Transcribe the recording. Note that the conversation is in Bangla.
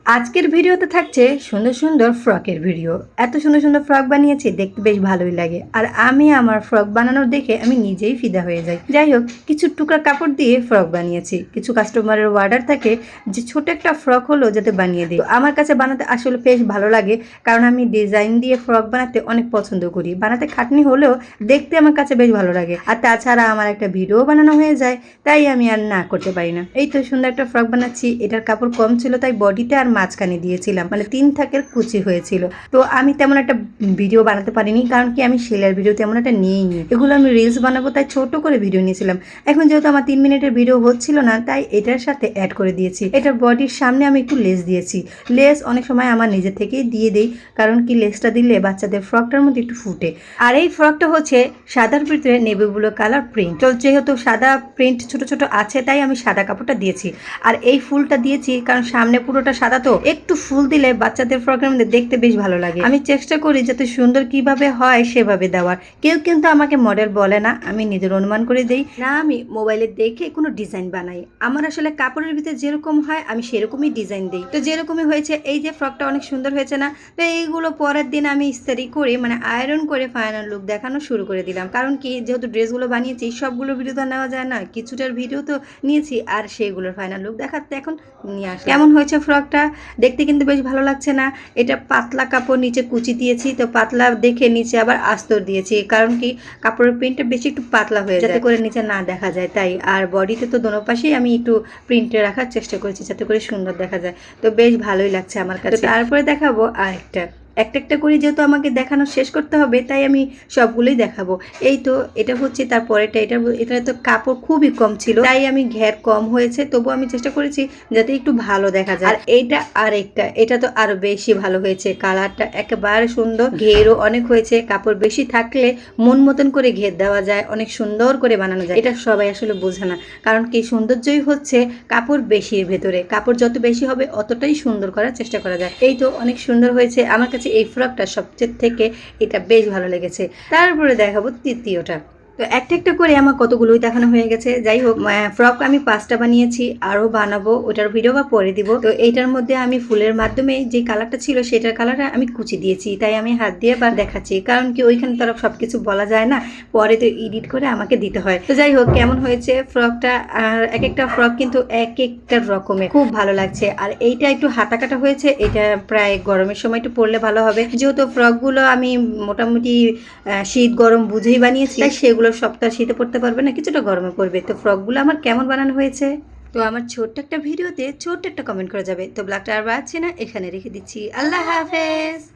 আজকের ভিডিওতে থাকছে সুন্দর সুন্দর ফ্রকের ভিডিও। এত সুন্দর সুন্দর ফ্রক বানিয়েছি, দেখতে বেশ ভালোই লাগে। আর আমি আমার ফ্রক বানানোর দেখে আমি নিজেই ফিদা হয়ে যাই। যাই হোক, কিছু টুকরা কাপড় দিয়ে ফ্রক বানিয়েছি। কিছু কাস্টমারের অর্ডার থাকে যে ছোট একটা ফ্রক হলো যাতে বানিয়ে দিই। তো আমার কাছে বানাতে আসলে বেশ ভালো লাগে, কারণ আমি ডিজাইন দিয়ে ফ্রক বানাতে অনেক পছন্দ করি। বানাতে খাটনি হলেও দেখতে আমার কাছে বেশ ভালো লাগে। আর তাছাড়া আমার একটা ভিডিও বানানো হয়ে যায়, তাই আমি আর না করতে পারি না। এই তো সুন্দর একটা ফ্রক বানাচ্ছি। এটার কাপড় কম ছিল, তাই বডিতে আর মাঝখানে দিয়েছিলাম, মানে 3 থাকের কুচি হয়েছিল। তো আমি তেমন একটা ভিডিও বানাতে পারিনি, কারণ কি আমি সেলাইয়ের ভিডিও তেমন একটা নিইনি। এগুলো আমি রিলস বানাবো তাই ছোট করে ভিডিও নিয়েছিলাম। এখন যেহেতু আমার 3 মিনিটের ভিডিও হচ্ছিল না, তাই এটার সাথে অ্যাড করে দিয়েছি। এটার বডির সামনে আমি একটু লেস দিয়েছি। লেস অনেক সময় আমার নিজে থেকেই দিয়ে দেই, কারণ কি লেসটা দিলে বাচ্চাদের ফ্রকটার মধ্যে একটু ফুটে। আর এই ফ্রকটা হচ্ছে সাদার ভিতরে নেভি ব্লু কালার প্রিন্ট। তো যেহেতু সাদা প্রিন্ট ছোট ছোট আছে, তাই আমি সাদা কাপড়টা দিয়েছি। আর এই ফুলটা দিয়েছি কারণ সামনে পুরোটা সাদা, তো একটু ফুল দিলে বাচ্চাদের ফ্রকের মধ্যে দেখতে বেশ ভালো লাগে। আমি চেষ্টা করি যাতে সুন্দর কিভাবে হয় সেভাবে দেওয়ার। কেউ কিন্তু আমাকে মডেল বলে না, আমি নিজের অনুমান করে দেই। না আমি মোবাইলে দেখে কোনো ডিজাইন বানাই, আমার আসলে কাপড়ের ভিতরে যেরকম হয় আমি সেরকমই ডিজাইন দিই। তো যেরকমই হয়েছে, এই যে ফ্রকটা অনেক সুন্দর হয়েছে না? তো এইগুলো পরের দিন আমি ইস্ত্রি করে, মানে আয়রন করে ফাইনাল লুক দেখানো শুরু করে দিলাম। কারণ কি, যেহেতু ড্রেসগুলো বানিয়েছি সবগুলো ভিডিও তো নেওয়া যায় না, কিছুটার ভিডিও তো নিয়েছি, আর সেগুলোর ফাইনাল লুক দেখাতে এখন নিয়ে আসি। কেমন হয়েছে ফ্রকটা? দেখতে কিন্তু বেশ ভালো লাগছে না? এটা পাতলা কাপড়, নিচে কুচি দিয়েছি, তো পাতলা দেখে নিচে আবার আস্তর দিয়েছি, কারণ কি কাপড়ের প্রিন্টটা বেশি একটু পাতলা হয়ে যায়, যাতে করে নিচে না দেখা যায় তাই। আর বডিতে তো দোনো পাশেই আমি একটু প্রিন্টে রাখার চেষ্টা করেছি যাতে করে সুন্দর দেখা যায়। তো বেশ ভালোই লাগছে আমার কাছে। তারপরে দেখাবো আরেকটা। একটা একটা করে যেহেতু আমাকে দেখানো শেষ করতে হবে, তাই আমি সবগুলোই দেখাবো। এই তো এটা হচ্ছে তারপরেটা। এটা তো কাপড় খুবই কম ছিল, তাই আমি ঘের কম হয়েছে, তবু আমি চেষ্টা করেছি যাতে একটু ভালো দেখা যায়। আর এইটা আরেকটা, এটা তো আরো বেশি ভালো হয়েছে। কালারটা একেবারে সুন্দর, ঘেরও অনেক হয়েছে। কাপড় বেশি থাকলে মন মতন করে ঘের দেওয়া যায়, অনেক সুন্দর করে বানানো যায়। এটা সবাই আসলে বোঝে না, কারণ কি সৌন্দর্যই হচ্ছে কাপড় বেশির ভেতরে। কাপড় যত বেশি হবে অতটাই সুন্দর করার চেষ্টা করা যায়। এই তো অনেক সুন্দর হয়েছে। আমার কাছে এই ফ্রকটা সবচেয়ে থেকে এটা বেশ ভালো লেগেছে। তারপরে দেখাবো তৃতীয়টা। তো একটা একটা করে আমার কতগুলোই দেখানো হয়ে গেছে। যাই হোক, ফ্রক আমি 5টা বানিয়েছি, আরও বানাবো, ওটার ভিডিও বা পরে দিব। তো এইটার মধ্যে আমি ফুলের মাধ্যমে যে কালারটা ছিল সেটার কালারটা আমি কুচি দিয়েছি, তাই আমি হাত দিয়ে বা দেখাচ্ছি, কারণ কি ওইখানে তো সব কিছু বলা যায় না, পরে তো এডিট করে আমাকে দিতে হয়। তো যাই হোক, কেমন হয়েছে ফ্রকটা? আর এক একটা ফ্রক কিন্তু এক একটা রকমের, খুব ভালো লাগছে। আর এইটা একটু হাতা কাটা হয়েছে, এটা প্রায় গরমের সময় একটু পরলে ভালো হবে, যেহেতু ফ্রকগুলো আমি মোটামুটি শীত গরম বুঝেই বানিয়েছি, তাই সেগুলো সপ্তাহ শীতে পড়তে পারবে না, কিছুটা গরমে পড়বে। তো ফ্রকগুলো আমার কেমন বানানো হয়েছে? তো আমার ছোট্ট একটা ভিডিওতে ছোট্ট একটা কমেন্ট করা যাবে। তো ব্লগটা আর বাড়ছে না, এখানে রেখে দিচ্ছি। আল্লাহ হাফেজ।